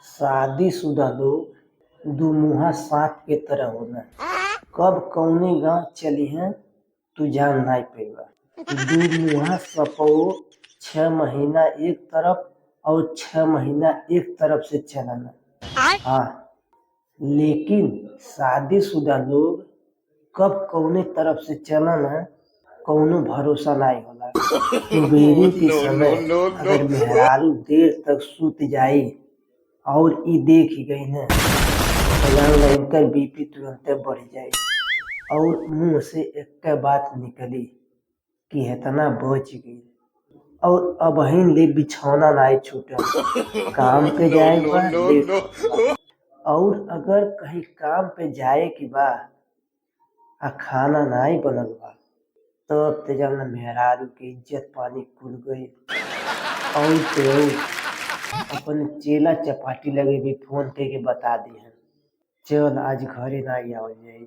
शादीशुदा लोग दुमुहा सांप के तरह होला। कब कौने गांव चली हैं तू जान नाइ पैबा। दुमुहा सपो 6 महीना एक तरफ और 6 महीना एक तरफ से चलना। हाँ, लेकिन शादीशुदा लोग कब कौने तरफ से चलना कौनो भरोसा नाइ होला। सुबेरे के समय अगर मेहरारू देर तक सुत जाई और ई देख गई न तो जानला इनकर बीपी तुरंते बढ़ जाई और मुंह से एक बात निकली कि इतना बच गई और अबहिन ले बिछौना नाइ छूटल। काम पे जाए के बा लेट होता। और अगर कहीं काम पे जाए के बा आ खाना नाइ बनल बा तब ते जानला मेहरारू के इज्जत पानी कुल गई। और तो और अपन चेला चपाटी लगे भी फोन करके बता दिहन चल आज घरे नाइ आवल जाई।